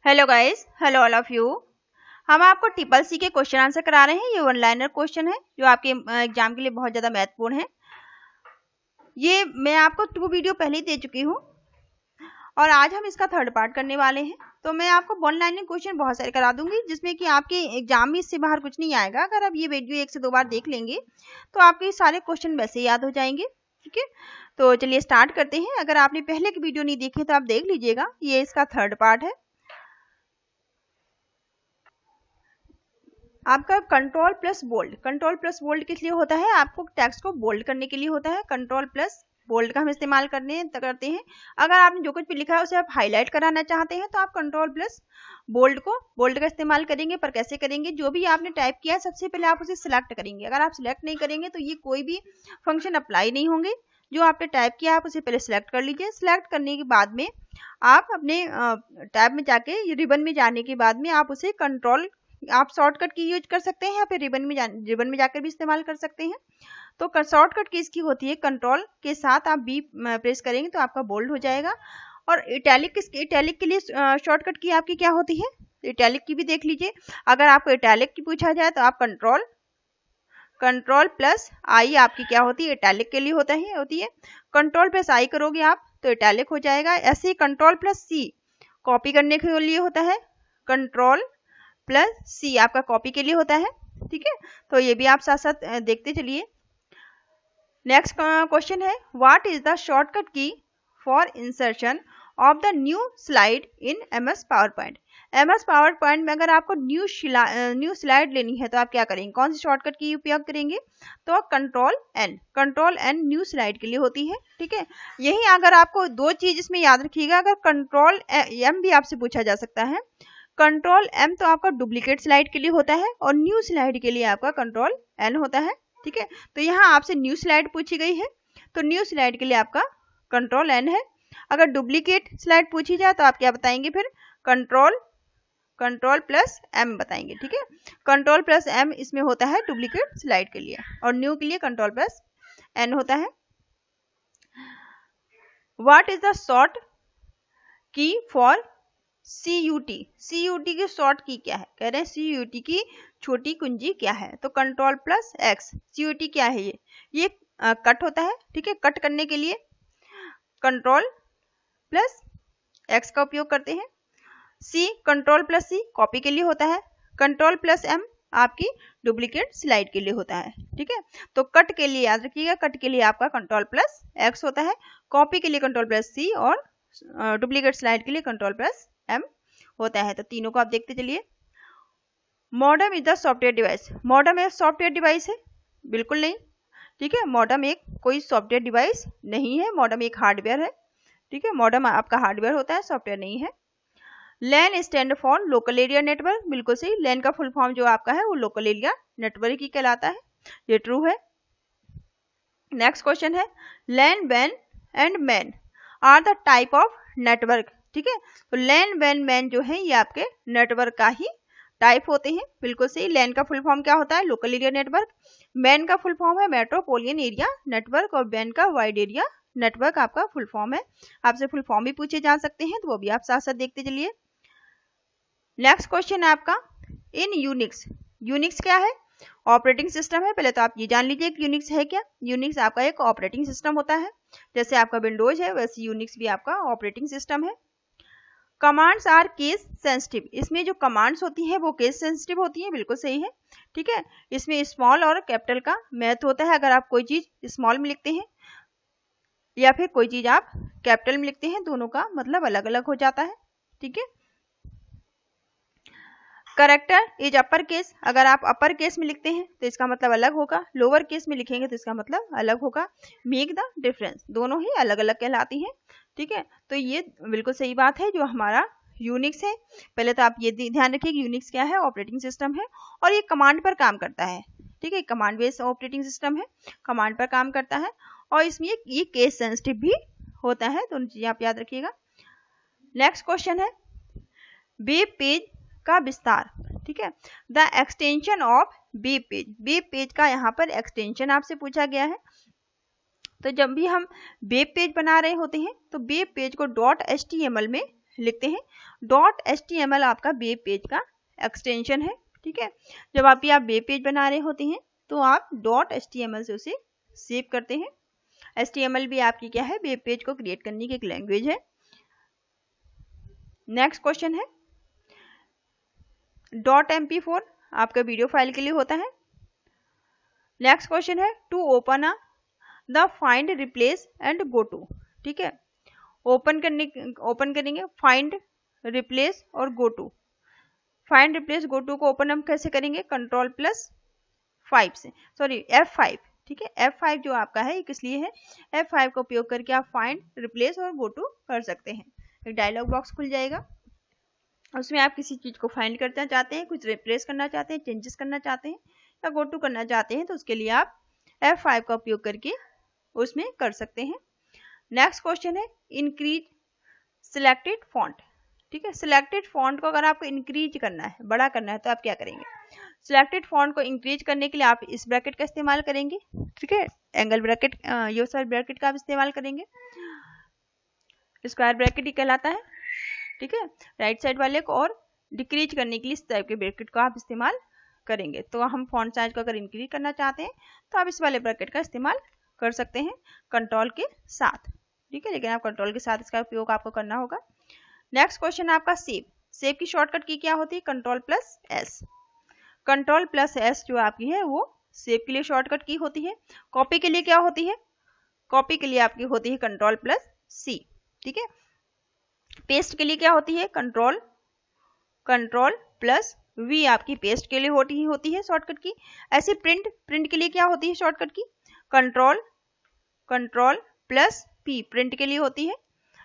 Hello guys, hello all of you. हम आपको triple C के क्वेश्चन आंसर करा रहे हैं। ये वन लाइनर क्वेश्चन है जो आपके एग्जाम के लिए बहुत ज़्यादा महत्वपूर्ण है। ये मैं आपको 2 वीडियो पहले ही दे चुकी हूँ और आज हम इसका थर्ड पार्ट करने वाले हैं। तो मैं आपको वन लाइनर क्वेश्चन बहुत सारे करा दूंगी जिसमें कि आपके एग्जाम में इससे बाहर कुछ नहीं आएगा। अगर आप ये वीडियो 1 से 2 बार देख लेंगे तो आपके सारे क्वेश्चन वैसे ही याद हो जाएंगे। ठीक है, तो चलिए स्टार्ट करते हैं। अगर आपने पहले की वीडियो नहीं देखी तो आप देख लीजिएगा, ये इसका थर्ड पार्ट है। आपका कंट्रोल प्लस बोल्ड किस लिए होता है? आपको टेक्स्ट को बोल्ड करने के लिए होता है। कंट्रोल प्लस बोल्ड का हम इस्तेमाल करते हैं। अगर आपने जो कुछ भी लिखा है उसे आप हाईलाइट कराना चाहते हैं तो आप कंट्रोल प्लस बोल्ड का इस्तेमाल करेंगे। पर कैसे करेंगे? जो भी आपने टाइप किया है सबसे पहले आप उसे सिलेक्ट करेंगे। अगर आप सिलेक्ट नहीं करेंगे तो ये कोई भी फंक्शन अप्लाई नहीं होंगे। जो आपने टाइप किया आप उसे पहले सिलेक्ट कर लीजिए। सिलेक्ट करने के बाद में आप अपने टैब में जाके, रिबन में जाने के बाद में आप उसे कंट्रोल, आप शॉर्टकट की यूज कर सकते हैं या फिर रिबन में जाकर भी इस्तेमाल कर सकते हैं। तो शॉर्टकट की इसकी होती है कंट्रोल के साथ आप बी प्रेस करेंगे तो आपका बोल्ड हो जाएगा। और इटैलिक के लिए शॉर्टकट की आपकी क्या होती है? इटैलिक की भी देख लीजिए। अगर आपको इटैलिक की पूछा जाए तो आप कंट्रोल प्लस आई आपकी क्या होती है? इटैलिक के लिए होती है। कंट्रोल प्लस आई करोगे आप तो इटैलिक हो जाएगा। ऐसे ही कंट्रोल प्लस सी कॉपी करने के लिए होता है। कंट्रोल प्लस सी आपका कॉपी के लिए होता है। ठीक है, तो ये भी आप साथ साथ देखते चलिए। नेक्स्ट क्वेश्चन है, व्हाट इज द शॉर्टकट की for insertion of the new slide in MS power point? MS power point में अगर आपको न्यू स्लाइड लेनी है तो आप क्या करेंगे? कौन सी शॉर्टकट की उपयोग करेंगे? तो कंट्रोल एन न्यू स्लाइड के लिए होती है। ठीक है, यही अगर आपको दो चीज इसमें याद रखिएगा। अगर कंट्रोल एम भी आपसे पूछा जा सकता है। कंट्रोल एम तो आपका डुप्लीकेट स्लाइड के लिए होता है और न्यू स्लाइड के लिए आपका कंट्रोल एन होता है। ठीक है, तो यहाँ आपसे न्यू स्लाइड पूछी गई है तो न्यू स्लाइड के लिए आपका कंट्रोल एन है। अगर डुप्लीकेट स्लाइड पूछी जाए तो आप क्या बताएंगे? फिर कंट्रोल प्लस एम बताएंगे। ठीक है, कंट्रोल प्लस एम इसमें होता है डुप्लीकेट स्लाइड के लिए और न्यू के लिए कंट्रोल प्लस एन होता है। व्हाट इज द शॉर्ट की फॉर CUT की शॉर्ट की क्या है? कह रहे हैं CUT की छोटी कुंजी क्या है? तो कंट्रोल प्लस एक्स। CUT क्या है? ये कट होता है। ठीक है, कट करने के लिए कंट्रोल प्लस एक्स का उपयोग करते हैं। कंट्रोल प्लस सी कॉपी के लिए होता है। कंट्रोल प्लस एम आपकी डुप्लीकेट स्लाइड के लिए होता है। ठीक है, तो कट के लिए याद रखिएगा, कट के लिए आपका कंट्रोल प्लस एक्स होता है। कॉपी के लिए कंट्रोल प्लस सी और डुप्लीकेट स्लाइड के लिए कंट्रोल प्लस एम होता है। तो तीनों को आप देखते चलिए। Modem is the software device. Modem एक सॉफ्टवेयर डिवाइस है? बिल्कुल नहीं। ठीक है, मॉडेम एक कोई सॉफ्टवेयर डिवाइस नहीं है। मॉडेम एक हार्डवेयर है। ठीक है, मॉडेम आपका हार्डवेयर होता है, सॉफ्टवेयर नहीं है। LAN stand for local area network. बिल्कुल सही। लैन का फुल फॉर्म जो आपका है वो लोकल एरिया नेटवर्क ही कहलाता है। ये ट्रू है। नेक्स्ट क्वेश्चन है, लैन वैन and MAN are the type of network. ठीक है, तो लैन वैन मैन जो है ये आपके नेटवर्क का ही टाइप होते हैं। बिल्कुल सही। लैन का फुल फॉर्म क्या होता है? Local area network. मैन का फुल फॉर्म है मेट्रोपोलियन एरिया नेटवर्क और वैन का वाइड एरिया नेटवर्क आपका फुल फॉर्म है। आपसे फुल फॉर्म भी पूछे जा सकते हैं तो वो भी आप साथ साथ देखते चलिए। नेक्स्ट क्वेश्चन है आपका, इन यूनिक्स क्या है? ऑपरेटिंग सिस्टम है। पहले तो आप ये जान लीजिए कि यूनिक्स है क्या। यूनिक्स आपका एक ऑपरेटिंग सिस्टम होता है। जैसे आपका विंडोज है वैसे यूनिक्स भी आपका ऑपरेटिंग सिस्टम है। Commands are case sensitive. इसमें जो कमांड्स होती है वो केस सेंसिटिव होती है। बिल्कुल सही है। ठीक है, इसमें स्मॉल और कैपिटल का महत्व होता है। अगर आप कोई चीज स्मॉल में लिखते हैं या फिर कोई चीज आप कैपिटल में लिखते हैं, दोनों का मतलब अलग अलग हो जाता है। ठीक है, करेक्टर इज अपर केस। अगर आप अपर केस में लिखते हैं तो इसका मतलब अलग होगा। लोअर केस में लिखेंगे तो इसका मतलब अलग होगा। मेक द डिफरेंस, दोनों ही अलग अलग कहलाती हैं। ठीक है, तो ये बिल्कुल सही बात है। जो हमारा यूनिक्स है, पहले तो आप ये ध्यान रखिए कि यूनिक्स क्या है? ऑपरेटिंग सिस्टम है और ये कमांड पर काम करता है। ठीक है, कमांड बेस्ड ऑपरेटिंग सिस्टम है, कमांड पर काम करता है और इसमें ये केस सेंसिटिव भी होता है। दोनों चीजें आप याद रखिएगा। नेक्स्ट क्वेश्चन है, वेब पेज का विस्तार। ठीक है, the extension of web page का यहाँ पर एक्सटेंशन आपसे पूछा गया है। तो जब भी हम वेब पेज बना रहे होते हैं तो वेब पेज को .html में लिखते हैं। .html आपका वेब पेज का एक्सटेंशन है, ठीक है। जब आप वेब पेज बना रहे होते हैं तो आप .html से उसे सेव करते हैं। HTML भी आपकी क्या है, वेब पेज को क्रिएट करने की एक लैंग्वेज है। नेक्स्ट क्वेश्चन है .mp4 आपका वीडियो फाइल के लिए होता है। नेक्स्ट क्वेश्चन है to open the find replace and go to, ठीक है। ओपन करेंगे फाइंड रिप्लेस और go to. Find replace go to को ओपन हम कैसे करेंगे, Ctrl+5 से, सॉरी F5, ठीक है। F5 जो आपका है ये किस लिए है, F5 का उपयोग करके आप फाइंड रिप्लेस और गो टू कर सकते हैं। एक डायलॉग बॉक्स खुल जाएगा, उसमें आप किसी चीज को फाइंड करना चाहते हैं, कुछ रिप्लेस करना चाहते हैं, चेंजेस करना चाहते हैं या गो टू करना चाहते हैं, तो उसके लिए आप F5 का उपयोग करके उसमें कर सकते हैं। नेक्स्ट क्वेश्चन है इंक्रीज सिलेक्टेड फॉन्ट, ठीक है। सिलेक्टेड फॉन्ट को अगर आपको इंक्रीज करना है, बड़ा करना है, तो आप क्या करेंगे, सिलेक्टेड फॉन्ट को इंक्रीज करने के लिए आप इस ब्रैकेट का इस्तेमाल करेंगे, ठीक है। एंगल ब्रैकेट, ये सारे ब्रैकेट का आप इस्तेमाल करेंगे, स्क्वायर ब्रैकेट ही कहलाता है, ठीक है। राइट साइड वाले को और डिक्रीज करने के लिए इस टाइप के ब्रैकेट को आप इस्तेमाल करेंगे। तो हम फॉन्ट साइज को अगर इंक्रीज करना चाहते हैं तो आप इस वाले ब्रैकेट का इस्तेमाल कर सकते हैं कंट्रोल के साथ, ठीक है। लेकिन आप कंट्रोल के साथ इसका उपयोग आपको करना होगा। नेक्स्ट क्वेश्चन है आपका सेव की शॉर्टकट की क्या होती है, Ctrl+S। Ctrl+S जो आपकी है वो सेव के लिए शॉर्टकट की होती है। कॉपी के लिए क्या होती है, कॉपी के लिए आपकी होती है Ctrl+C, ठीक है। पेस्ट के लिए क्या होती है, Ctrl+V आपकी पेस्ट के लिए होती है शॉर्टकट की। ऐसे प्रिंट के लिए क्या होती है शॉर्टकट की, Ctrl+P प्रिंट के लिए होती है,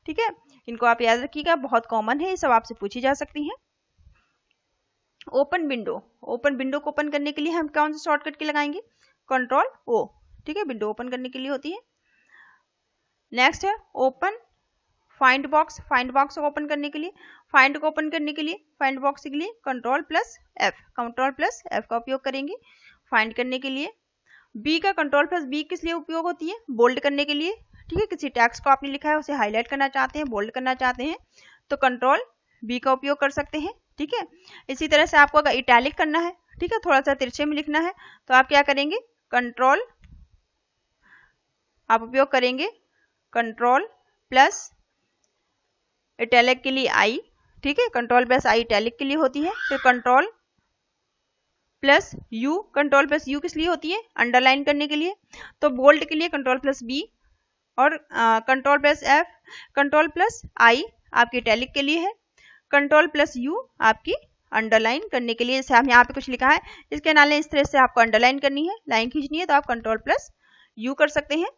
ठीक है। इनको आप याद रखिएगा, बहुत कॉमन है, ये सब आपसे पूछी जा सकती हैं। ओपन विंडो को ओपन करने के लिए हम कौन सी शॉर्टकट की लगाएंगे, Ctrl+O, ठीक है। विंडो ओपन करने के लिए होती है। नेक्स्ट है ओपन फाइंड बॉक्स को ओपन करने के लिए, फाइंड को ओपन करने के लिए फाइंड बॉक्स के लिए Ctrl+F का उपयोग करेंगे फाइंड करने के लिए। बी का Ctrl+B किस लिए उपयोग होती है, बोल्ड करने के लिए, ठीक है। किसी टेक्स्ट को आपने लिखा है उसे हाईलाइट करना चाहते हैं, बोल्ड करना चाहते हैं, तो Ctrl+B का उपयोग कर सकते हैं, ठीक है। इसी तरह से आपको अगर इटैलिक करना है, ठीक है, थोड़ा सा तिरछे में लिखना है, तो आप क्या करेंगे, आप उपयोग करेंगे Ctrl+ इटैलिक के लिए I, ठीक है। Ctrl+I इटैलिक के लिए होती है। फिर Ctrl+U किस लिए होती है, अंडरलाइन करने के लिए। तो बोल्ड के लिए Ctrl+B और Ctrl+F, Ctrl+I आपकी इटैलिक के लिए है, Ctrl+U आपकी अंडरलाइन करने के लिए। जैसे हम यहाँ पे कुछ लिखा है, इसके नाले इस तरह से आपको अंडरलाइन करनी है, लाइन खींचनी है, तो आप Ctrl+U कर सकते हैं।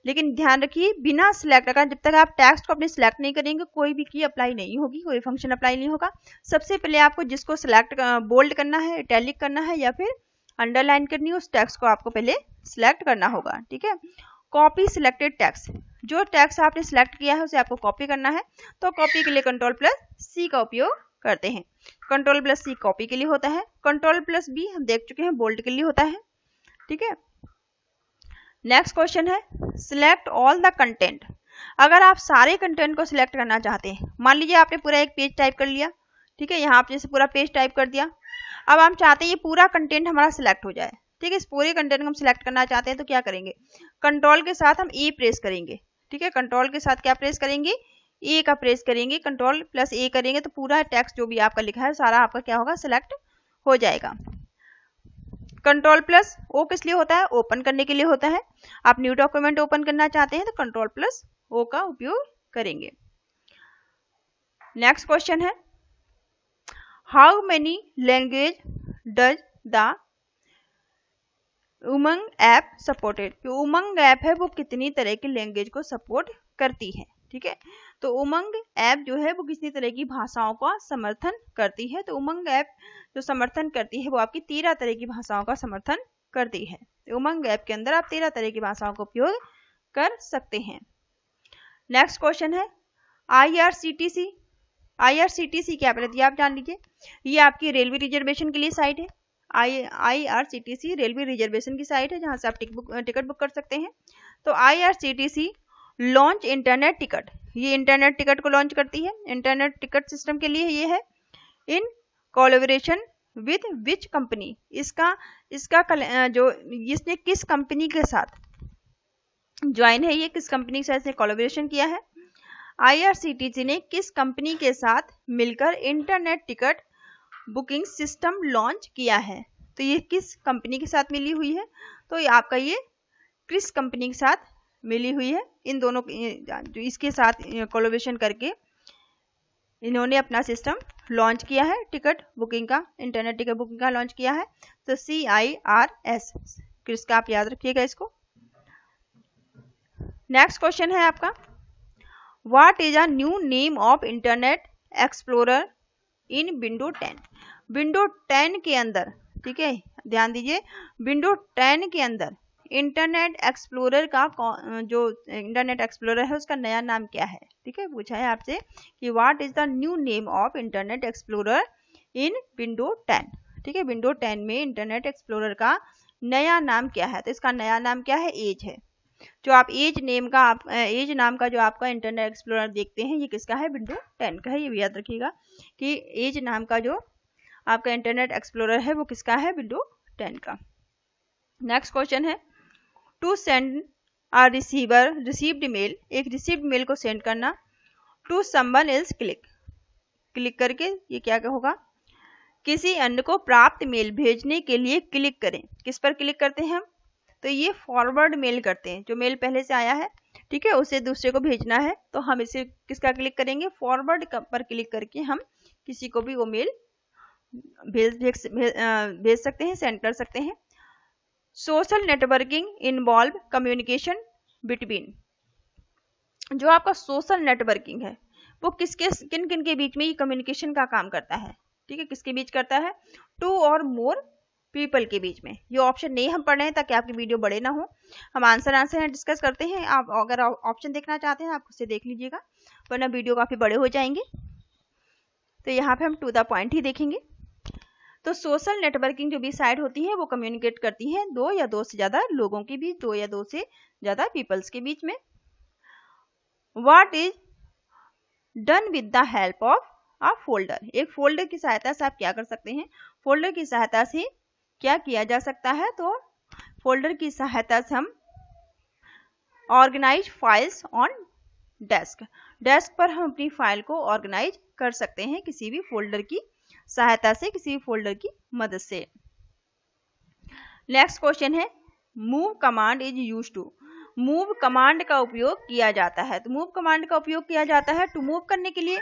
लेकिन ध्यान रखिए बिना सिलेक्ट, अगर जब तक आप टेक्स्ट को अपने सिलेक्ट नहीं करेंगे कोई भी की अप्लाई नहीं होगी, कोई फंक्शन अप्लाई नहीं होगा। सबसे पहले आपको जिसको सिलेक्ट बोल्ड करना है, इटैलिक करना है या फिर अंडरलाइन करनी है, उस टेक्स्ट को आपको पहले सिलेक्ट करना होगा, ठीक है। कॉपी सिलेक्टेड टेक्स्ट, जो टेक्स्ट आपने सिलेक्ट किया है उसे आपको कॉपी करना है, तो कॉपी के लिए Ctrl+C का उपयोग करते हैं। Ctrl+C कॉपी के लिए होता है, Ctrl+B हम देख चुके हैं बोल्ड के लिए होता है, ठीक है। नेक्स्ट क्वेश्चन है सिलेक्ट ऑल द कंटेंट। अगर आप सारे कंटेंट को सिलेक्ट करना चाहते हैं, मान लीजिए आपने पूरा एक पेज टाइप कर लिया, ठीक है, यहाँ आपने जैसे पूरा पेज टाइप कर दिया, अब हम चाहते हैं ये पूरा कंटेंट हमारा सिलेक्ट हो जाए, ठीक है। इस पूरे कंटेंट को हम सिलेक्ट करना चाहते हैं तो क्या करेंगे, कंट्रोल के साथ हम ए प्रेस करेंगे, ठीक है। कंट्रोल के साथ क्या प्रेस करेंगे, ए का प्रेस करेंगे, Ctrl+A करेंगे, तो पूरा टेक्स्ट जो भी आपका लिखा है सारा आपका क्या होगा, सिलेक्ट हो जाएगा। Ctrl+O किस लिए होता है, ओपन करने के लिए होता है। आप न्यू डॉक्यूमेंट ओपन करना चाहते हैं तो Ctrl+O का उपयोग करेंगे। नेक्स्ट क्वेश्चन है how many language does the Umang app supported. जो उमंग ऐप है वो कितनी तरह की लैंग्वेज को सपोर्ट करती है, ठीक है। तो उमंग ऐप जो है वो कितनी तरह की भाषाओं का समर्थन करती है, तो उमंग ऐप जो समर्थन करती है वो आपकी 13 तरह की भाषाओं का समर्थन करती है। तो उमंग ऐप के अंदर आप 13 तरह की भाषाओं का उपयोग कर सकते हैं। नेक्स्ट क्वेश्चन है IRCTC। IRCTC क्या रहती है आप जान लीजिए, ये आपकी रेलवे रिजर्वेशन के लिए साइट है। IRCTC रेलवे रिजर्वेशन की साइट है जहां से आप टिकट बुक कर सकते हैं। तो IRCTC लॉन्च इंटरनेट टिकट ये इंटरनेट टिकट को लॉन्च करती है। इंटरनेट टिकट सिस्टम के लिए ये है। In collaboration with which company, इसका जो इसने किस कंपनी के साथ ज्वाइन है, ये किस कंपनी के साथ इसने कोलैबोरेशन किया है। IRCTC ने किस कंपनी के साथ मिलकर internet ticket booking system launch किया है, तो ये किस कंपनी के साथ मिली हुई है, तो ये आपका ये क्रिस कंपनी के साथ मिली हुई है। इन दोनों जो इसके साथ कोलैबोरेशन करके इन्होंने अपना सिस्टम लॉन्च किया है, टिकट बुकिंग का, इंटरनेट टिकट बुकिंग का लॉन्च किया है। तो CIRS क्रिस का आप याद रखिएगा इसको। नेक्स्ट क्वेश्चन है आपका, what is a new name of internet explorer in window 10। Window 10 के अंदर, ठीक है, ध्यान दीजिए, विंडो 10 के अंदर इंटरनेट एक्सप्लोरर का जो इंटरनेट एक्सप्लोरर है उसका नया नाम क्या है। ठीक है, पूछा है आपसे कि what is the new name of internet explorer in window 10। ठीक है, विंडो 10 में इंटरनेट एक्सप्लोरर का नया नाम क्या है, तो इसका नया नाम क्या है, एज है। जो आप एज नाम का जो आपका इंटरनेट एक्सप्लोरर देखते हैं, ये किसका है, विंडो 10 का है। ये भी याद रखिएगा कि एज नाम का जो आपका इंटरनेट एक्सप्लोरर है वो किसका है, विंडो 10 का। नेक्स्ट क्वेश्चन है, to send a receiver received mail, एक रिसीव्ड मेल को सेंड करना टू समवन एल्स क्लिक करके ये क्या होगा, किसी अन्य को प्राप्त मेल भेजने के लिए क्लिक करें। किस पर क्लिक करते हैं हम, तो ये फॉरवर्ड मेल करते हैं, जो मेल पहले से आया है, ठीक है, उसे दूसरे को भेजना है, तो हम इसे किसका क्लिक करेंगे, फॉरवर्ड पर क्लिक करके हम किसी को भी वो मेल भेज सकते हैं, सेंड कर सकते हैं। Social networking involve communication between, जो आपका सोशल नेटवर्किंग है वो किन किन के बीच में ये कम्युनिकेशन का काम करता है। ठीक है, किसके बीच करता है, टू और मोर पीपल के बीच में। ये ऑप्शन नहीं हम पढ़ रहे हैं ताकि आपकी वीडियो बड़े ना हो, हम आंसर डिस्कस करते हैं। आप अगर ऑप्शन देखना चाहते हैं आप उससे देख लीजिएगा, वरना वीडियो काफी बड़े हो जाएंगे। तो यहाँ पे हम टू द पॉइंट ही देखेंगे। तो सोशल नेटवर्किंग जो भी साइट होती है वो कम्युनिकेट करती है दो या दो से ज्यादा लोगों के बीच, दो या दो से ज्यादा पीपल्स के बीच में। What is done with the help of a folder, एक फोल्डर की सहायता से आप क्या कर सकते हैं, फोल्डर की सहायता से क्या किया जा सकता है, तो फोल्डर की सहायता से हम ऑर्गेनाइज फाइल्स ऑन डेस्क पर हम अपनी फाइल को ऑर्गेनाइज कर सकते हैं किसी भी फोल्डर की सहायता से, किसी भी फोल्डर की मदद से। नेक्स्ट क्वेश्चन है, move command is used to, move command का उपयोग किया जाता है। तो मूव कमांड का उपयोग किया जाता है टू मूव करने के लिए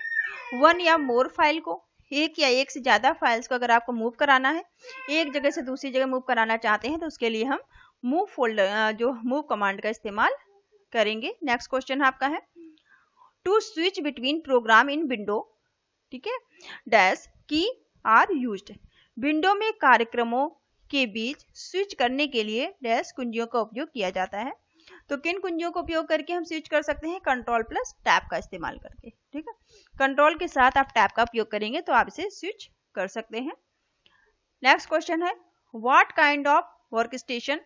वन या मोर फाइल को, एक या एक से ज्यादा फाइल्स को अगर आपको मूव कराना है, एक जगह से दूसरी जगह मूव कराना चाहते हैं, तो उसके लिए हम मूव कमांड का इस्तेमाल करेंगे। नेक्स्ट क्वेश्चन आपका है, to switch between program in window, ठीक है, डैश की आर यूज्ड, विंडो में कार्यक्रमों के बीच स्विच करने के लिए डैश कुंजियों का उपयोग किया जाता है। तो किन कुंजियों का उपयोग करके हम स्विच कर सकते हैं, कंट्रोल प्लस टैब का इस्तेमाल करके। ठीक है, कंट्रोल के साथ आप टैब का उपयोग करेंगे तो आप इसे स्विच कर सकते हैं। नेक्स्ट क्वेश्चन है, what kind of work station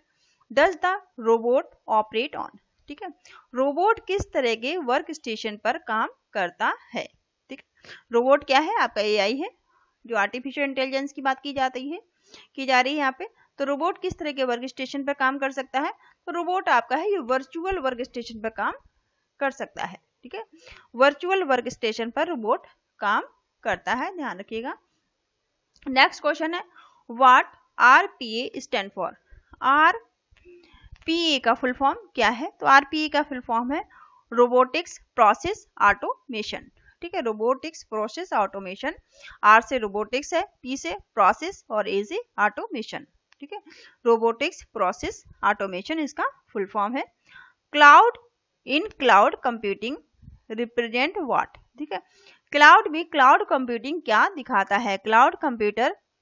does the robot operate on. ठीक है, रोबोट किस तरह के वर्क स्टेशन पर काम करता है। ठीक है, रोबोट क्या है, आपका AI है, जो आर्टिफिशियल इंटेलिजेंस की बात की जा रही है यहाँ पे। तो रोबोट किस तरह के वर्क स्टेशन पर काम कर सकता है, तो रोबोट आपका है ये वर्चुअल वर्क स्टेशन पर काम कर सकता है। ठीक है, वर्चुअल वर्क स्टेशन पर रोबोट काम करता है, ध्यान रखिएगा। नेक्स्ट क्वेश्चन है, what RPA stand for, RPA का फुल फॉर्म क्या है, तो RPA का फुल फॉर्म है रोबोटिक्स प्रोसेस ऑटोमेशन। ठीक है, रोबोटिक्स प्रोसेस ऑटोमेशन, R से रोबोटिक्स है, P से प्रोसेस और A से ऑटोमेशन। ठीक है, रोबोटिक्स प्रोसेस ऑटोमेशन इसका फुल फॉर्म है। Cloud in cloud computing represent what. ठीक है, क्लाउड में क्लाउड कंप्यूटिंग क्या दिखाता है, क्लाउड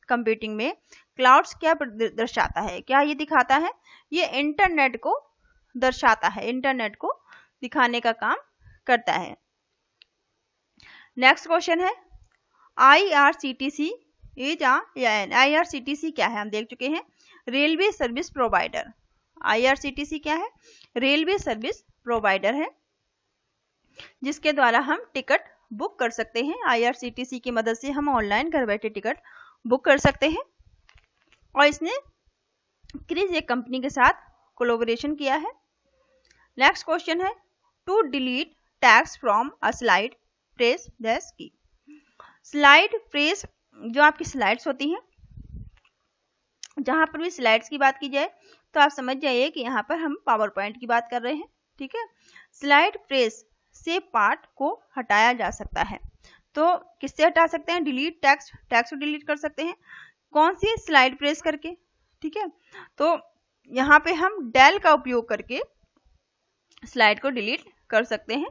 कंप्यूटिंग में क्लाउड्स क्या दर्शाता है, क्या ये दिखाता है, ये इंटरनेट को दर्शाता है, इंटरनेट को दिखाने का काम करता है। नेक्स्ट क्वेश्चन है, IRCTC इज IRCTC क्या है, हम देख चुके हैं, रेलवे सर्विस प्रोवाइडर। IRCTC क्या है, रेलवे सर्विस प्रोवाइडर है। जिसके द्वारा हम टिकट बुक कर सकते हैं। IRCTC की मदद से हम ऑनलाइन घर बैठे टिकट बुक कर सकते हैं। और इसने क्रिज एक कंपनी के साथ कोलैबोरेशन किया है। नेक्स्ट क्वेश्चन है, to delete text from a slide press that key. Slide press, जो आपकी स्लाइड्स होती हैं, जहां पर भी स्लाइड्स की बात की जाए तो आप समझ जाइए कि यहाँ पर हम पावर पॉइंट की बात कर रहे हैं। ठीक है, स्लाइड प्रेस से पार्ट को हटाया जा सकता है। तो किससे हटा सकते हैं? डिलीट टेक्स्ट, टेक्स्ट को डिलीट कर सकते हैं। कौन सी? स्लाइड प्रेस करके। ठीक है, तो यहाँ पे हम डेल का उपयोग करके स्लाइड को डिलीट कर सकते हैं।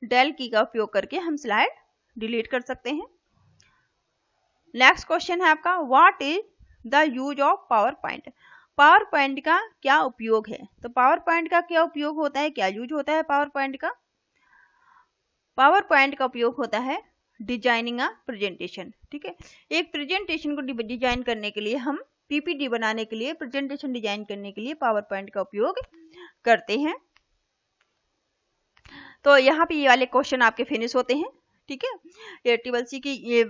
डेल की का उपयोग करके हम स्लाइड डिलीट कर सकते हैं। नेक्स्ट क्वेश्चन है आपका, what is the use of power point. Power point का क्या उपयोग है? तो पावर पॉइंट का क्या उपयोग होता है, क्या यूज होता है पावर पॉइंट का? पावर पॉइंट का उपयोग होता है डिजाइनिंग अ प्रेजेंटेशन। ठीक है, एक प्रेजेंटेशन को डिजाइन करने के लिए, हम पीपीटी बनाने के लिए, प्रेजेंटेशन डिजाइन करने के लिए पावर पॉइंट का उपयोग करते हैं। तो यहाँ पे ये वाले क्वेश्चन आपके फिनिश होते हैं। ठीक है, ये TCC की ये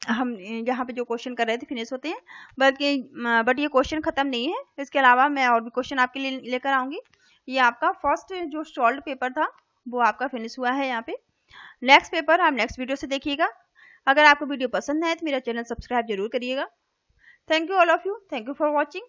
हम यहाँ पे जो क्वेश्चन कर रहे थे फिनिश होते हैं। बट ये क्वेश्चन खत्म नहीं है, इसके अलावा मैं और भी क्वेश्चन आपके लिए लेकर आऊंगी। ये आपका फर्स्ट जो सॉल्व पेपर था वो आपका फिनिश हुआ है यहाँ पे। नेक्स्ट पेपर आप नेक्स्ट वीडियो से देखिएगा। अगर आपको वीडियो पसंद है तो मेरा चैनल सब्सक्राइब जरूर करिएगा। Thank you all of you, thank you for watching.